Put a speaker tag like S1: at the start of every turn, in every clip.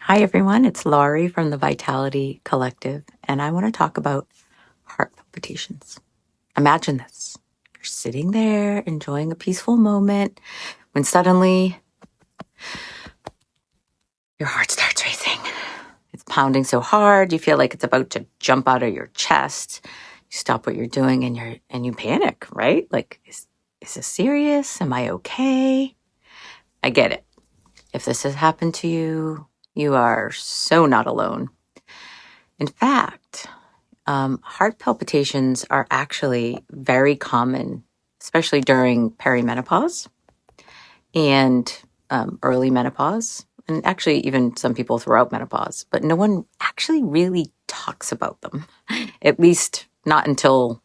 S1: Hi, everyone. It's Laurie from the Vitality Collective, and I want to talk about heart palpitations. Imagine this. You're sitting there enjoying a peaceful moment when suddenly your heart starts racing. It's pounding so hard, you feel like it's about to jump out of your chest. You stop what you're doing and you panic, right? Like, is this serious? Am I okay? I get it. If this has happened to you, you are so not alone. In fact, heart palpitations are actually very common, especially during perimenopause and early menopause, and actually even some people throughout menopause, but no one actually really talks about them, at least not until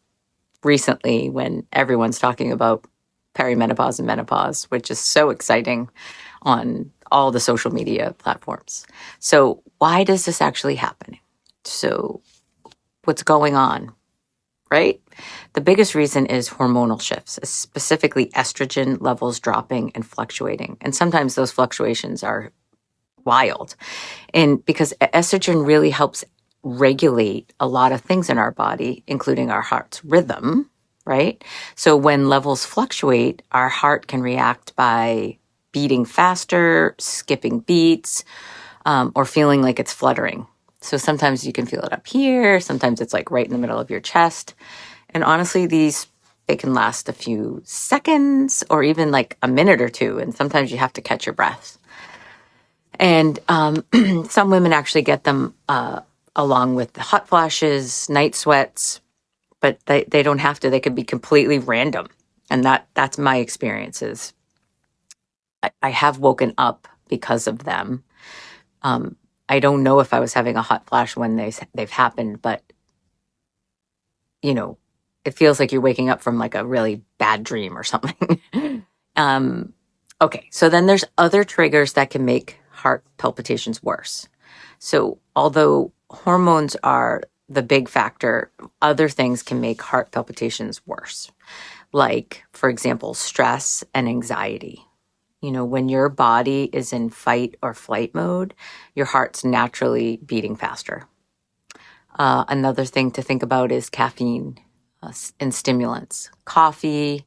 S1: recently when everyone's talking about perimenopause and menopause, which is so exciting on all the social media platforms. So why does this actually happen? So what's going on, right? The biggest reason is hormonal shifts, specifically estrogen levels dropping and fluctuating. And sometimes those fluctuations are wild. And because estrogen really helps regulate a lot of things in our body, including our heart's rhythm, right? So when levels fluctuate, our heart can react by beating faster, skipping beats, or feeling like it's fluttering. So sometimes you can feel it up here. Sometimes it's like right in the middle of your chest. And honestly, they can last a few seconds or even like a minute or two. And sometimes you have to catch your breath. And some women actually get them along with the hot flashes, night sweats, but they don't have to. They could be completely random. And that's my experiences. I have woken up because of them. I don't know if I was having a hot flash when they've happened, but it feels like you're waking up from like a really bad dream or something. Okay, so then there's other triggers that can make heart palpitations worse. So although hormones are the big factor, other things can make heart palpitations worse. Like, for example, stress and anxiety. When your body is in fight or flight mode, your heart's naturally beating faster. Another thing to think about is caffeine and stimulants, coffee,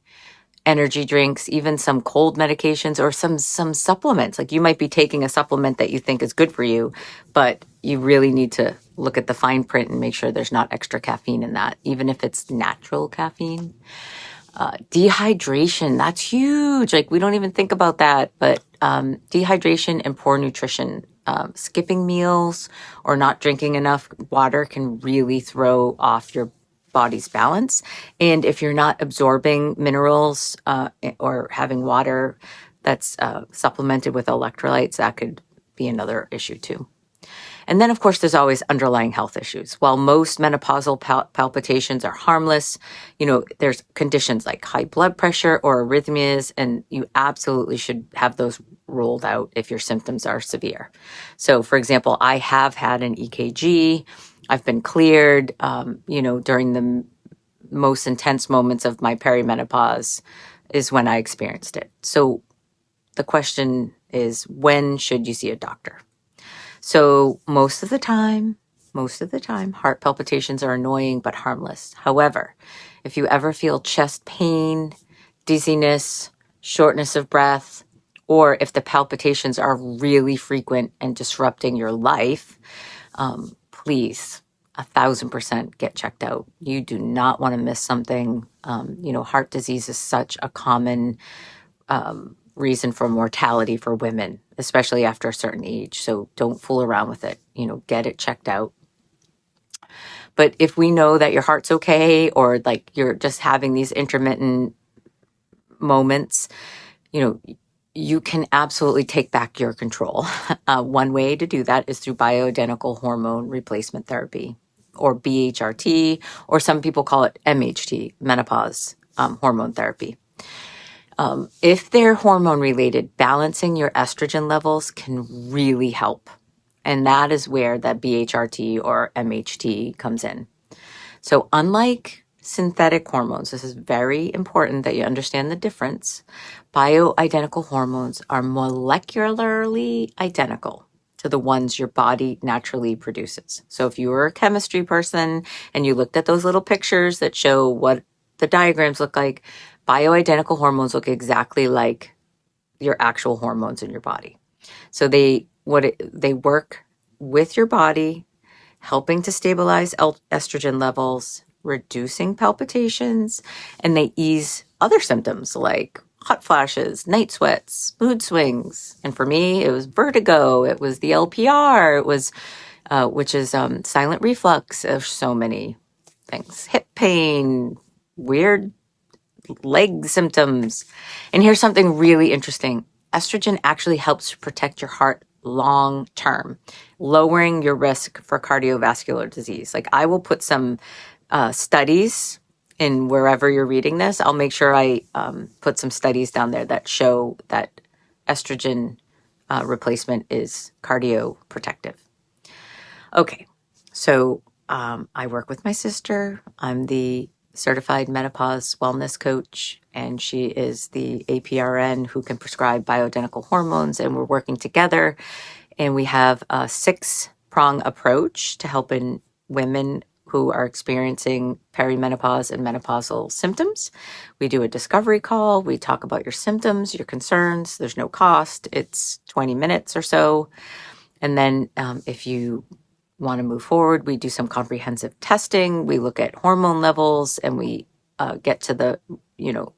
S1: energy drinks, even some cold medications or some supplements. Like you might be taking a supplement that you think is good for you, but you really need to look at the fine print and make sure there's not extra caffeine in that, even if it's natural caffeine. Dehydration, that's huge. Like we don't even think about that, but dehydration and poor nutrition, skipping meals or not drinking enough water can really throw off your body's balance. And if you're not absorbing minerals or having water that's supplemented with electrolytes, that could be another issue too. And then, of course, there's always underlying health issues. While most menopausal palpitations are harmless, there's conditions like high blood pressure or arrhythmias, and you absolutely should have those ruled out if your symptoms are severe. So, for example, I have had an EKG. I've been cleared, during the most intense moments of my perimenopause is when I experienced it. So the question is, when should you see a doctor? So most of the time, heart palpitations are annoying but harmless. However, if you ever feel chest pain, dizziness, shortness of breath, or if the palpitations are really frequent and disrupting your life, please, 1,000% get checked out. You do not want to miss something. Heart disease is such a common reason for mortality for women, especially after a certain age. So don't fool around with it. Get it checked out. But if we know that your heart's okay, or like you're just having these intermittent moments, you can absolutely take back your control. One way to do that is through bioidentical hormone replacement therapy, or BHRT, or some people call it MHT, menopause hormone therapy. If they're hormone related, balancing your estrogen levels can really help. And that is where that BHRT or MHT comes in. So unlike synthetic hormones, this is very important that you understand the difference. Bioidentical hormones are molecularly identical. to the ones your body naturally produces. So if you were a chemistry person and you looked at those little pictures that show what the diagrams look like, bioidentical hormones look exactly like your actual hormones in your body. So they work with your body, helping to stabilize estrogen levels, reducing palpitations, and they ease other symptoms like hot flashes, night sweats, mood swings. And for me, it was vertigo. It was the LPR. It was, which is silent reflux. There's so many things. Hip pain, weird leg symptoms. And here's something really interesting. Estrogen actually helps protect your heart long term, lowering your risk for cardiovascular disease. Like I will put some studies in wherever you're reading this. I'll make sure I put some studies down there that show that estrogen replacement is cardioprotective. Okay, so I work with my sister. I'm the certified menopause wellness coach, and she is the APRN who can prescribe bioidentical hormones, and we're working together. And we have a 6-prong approach to helping women who are experiencing perimenopause and menopausal symptoms. We do a discovery call. We talk about your symptoms, your concerns. There's no cost. It's 20 minutes or so. And then if you want to move forward, we do some comprehensive testing. We look at hormone levels and we get to the,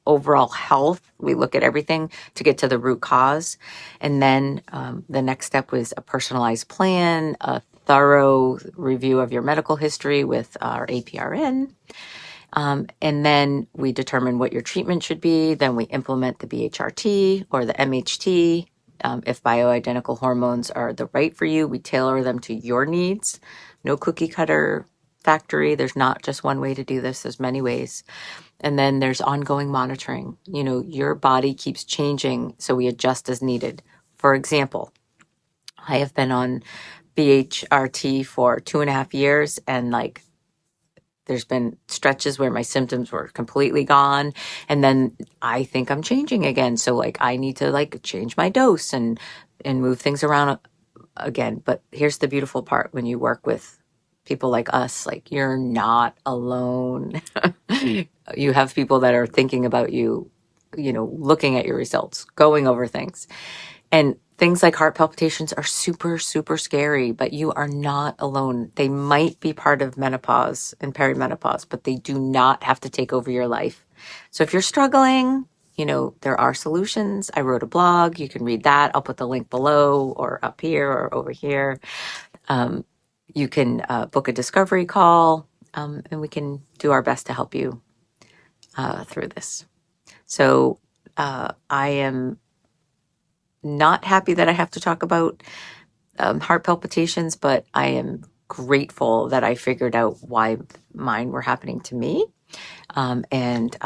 S1: overall health. We look at everything to get to the root cause. And then the next step was a personalized plan, a thorough review of your medical history with our APRN. And then we determine what your treatment should be. Then we implement the BHRT or the MHT. If bioidentical hormones are the right for you, we tailor them to your needs. No cookie cutter factory. There's not just one way to do this. There's many ways. And then there's ongoing monitoring. Your body keeps changing, so we adjust as needed. For example, I have been on BHRT for 2.5 years, and there's been stretches where my symptoms were completely gone. And then I think I'm changing again. So I need to change my dose and move things around again. But here's the beautiful part. When you work with people like us, you're not alone. You have people that are thinking about you, looking at your results, going over things. And things like heart palpitations are super, super scary, but you are not alone. They might be part of menopause and perimenopause, but they do not have to take over your life. So if you're struggling, there are solutions. I wrote a blog. You can read that. I'll put the link below or up here or over here. You can book a discovery call, and we can do our best to help you through this. So I am not happy that I have to talk about heart palpitations, but I am grateful that I figured out why mine were happening to me. And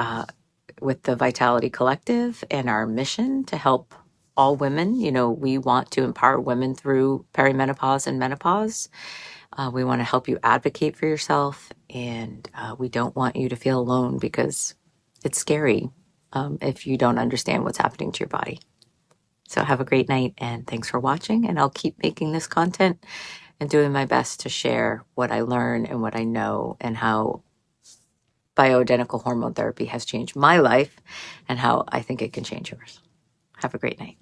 S1: with the Vitality Collective and our mission to help all women, we want to empower women through perimenopause and menopause. We want to help you advocate for yourself, and we don't want you to feel alone because it's scary if you don't understand what's happening to your body. So have a great night, and thanks for watching, and I'll keep making this content and doing my best to share what I learn and what I know and how bioidentical hormone therapy has changed my life and how I think it can change yours. Have a great night.